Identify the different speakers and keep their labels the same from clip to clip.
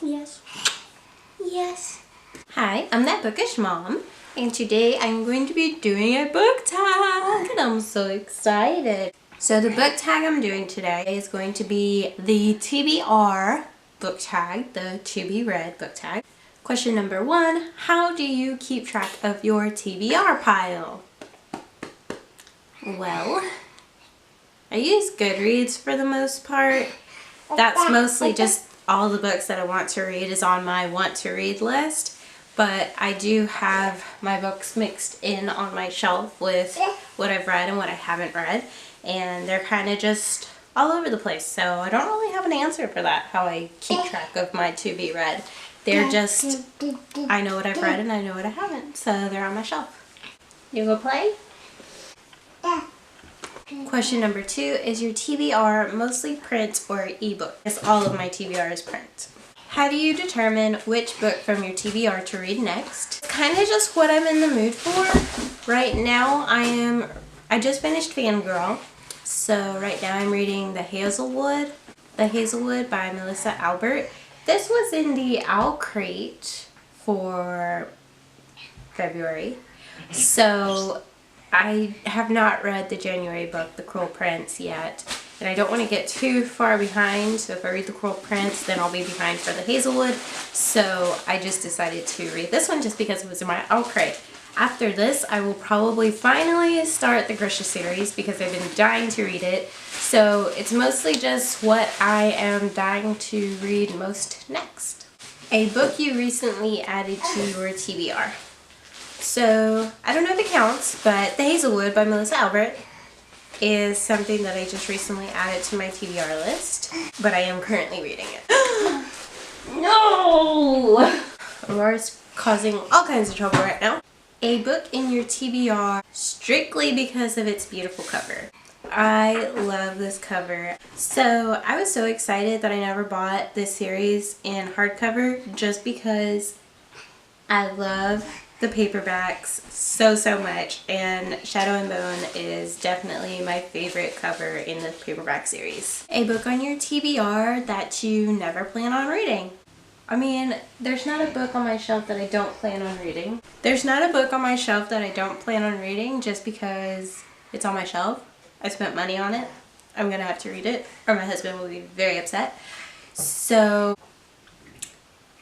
Speaker 1: Yes. Yes. Hi, I'm that bookish mom, and today I'm going to be doing a book tag, and I'm so excited. So the book tag I'm doing today is going to be the TBR book tag, the to be read book tag. Question number 1, how do you keep track of your TBR pile? Well, I use Goodreads for the most part. That's mostly just all the books that I want to read is on my want to read list. But I do have my books mixed in on my shelf with what I've read and what I haven't read. And they're kind of just all over the place. So I don't really have an answer for that, how I keep track of my to be read. They're just, I know what I've read and I know what I haven't. So they're on my shelf. You go play? Question number 2, is your TBR mostly print or ebook? Yes, all of my TBR is print. How do you determine which book from your TBR to read next? It's kind of just what I'm in the mood for. Right now I just finished Fangirl. So right now I'm reading The Hazelwood by Melissa Albert. This was in the Owl Crate for February. So I have not read the January book, The Cruel Prince, yet. And I don't want to get too far behind, so if I read The Cruel Prince, then I'll be behind for The Hazelwood. So I just decided to read this one just because it was in my Owl Crate. After this, I will probably finally start the Grisha series because I've been dying to read it. So it's mostly just what I am dying to read most next. A book you recently added to your TBR. So, I don't know if it counts, but The Hazelwood by Melissa Albert is something that I just recently added to my TBR list, but I am currently reading it. No! Aurora's causing all kinds of trouble right now. A book in your TBR strictly because of its beautiful cover. I love this cover. So, I was so excited that I never bought this series in hardcover just because I love the paperbacks so much, and Shadow and Bone is definitely my favorite cover in the paperback series. A book on your TBR that you never plan on reading. I mean, there's not a book on my shelf that I don't plan on reading. There's not a book on my shelf that I don't plan on reading just because it's on my shelf. I spent money on it. I'm gonna have to read it or my husband will be very upset. So,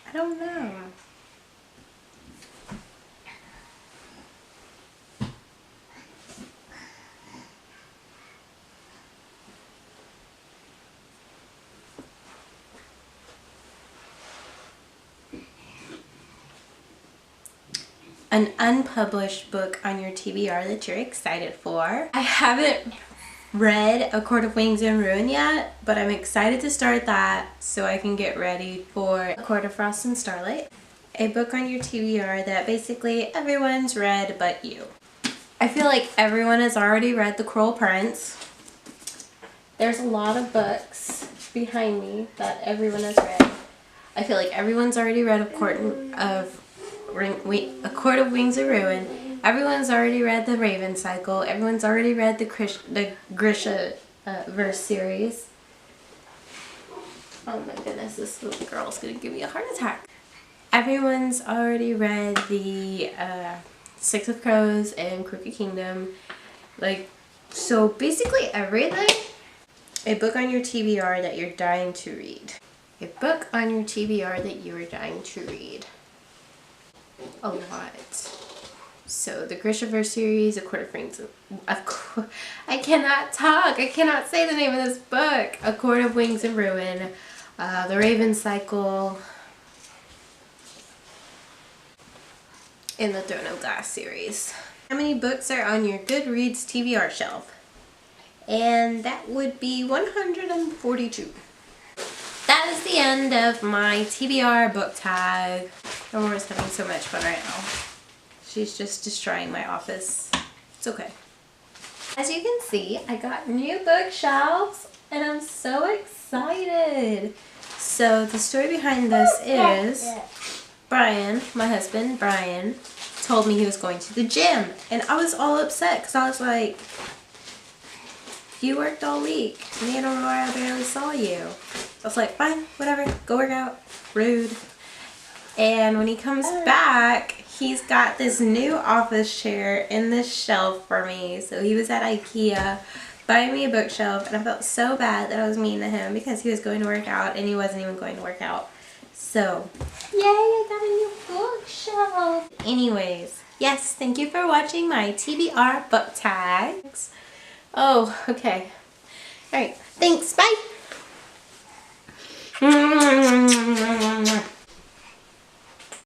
Speaker 1: I don't know. An unpublished book on your TBR that you're excited for. I haven't read A Court of Wings and Ruin yet, but I'm excited to start that so I can get ready for A Court of Frost and Starlight. A book on your TBR that basically everyone's read but you. I feel like everyone has already read The Cruel Prince. There's a lot of books behind me that everyone has read. I feel like everyone's already read A Court of Wings and Ruin. Everyone's already read The Raven Cycle. Everyone's already read the Grisha verse series. Oh my goodness, this little girl's gonna give me a heart attack. Everyone's already read the Six of Crows and Crooked Kingdom. Like, so basically everything. A book on your TBR that you're dying to read. A book on your TBR that you are dying to read. A lot. So the Grishaverse series, A Court of Wings. I cannot talk. I cannot say the name of this book. A Court of Wings and Ruin. The Raven Cycle. In the Throne of Glass series. How many books are on your Goodreads TBR shelf? And that would be 142. That is the end of my TBR book tag. Aurora's having so much fun right now. She's just destroying my office. It's okay. As you can see, I got new bookshelves and I'm so excited. So the story behind this is Brian, my husband, Brian, told me he was going to the gym. And I was all upset because I was like, you worked all week. Me and Aurora barely saw you. I was like, fine, whatever, go work out. Rude. And when he comes back, he's got this new office chair in this shelf for me. So he was at IKEA buying me a bookshelf, and I felt so bad that I was mean to him because he was going to work out and he wasn't even going to work out. So, yay, I got a new bookshelf. Anyways, yes, thank you for watching my TBR book tags. Oh, okay. Alright, thanks, bye.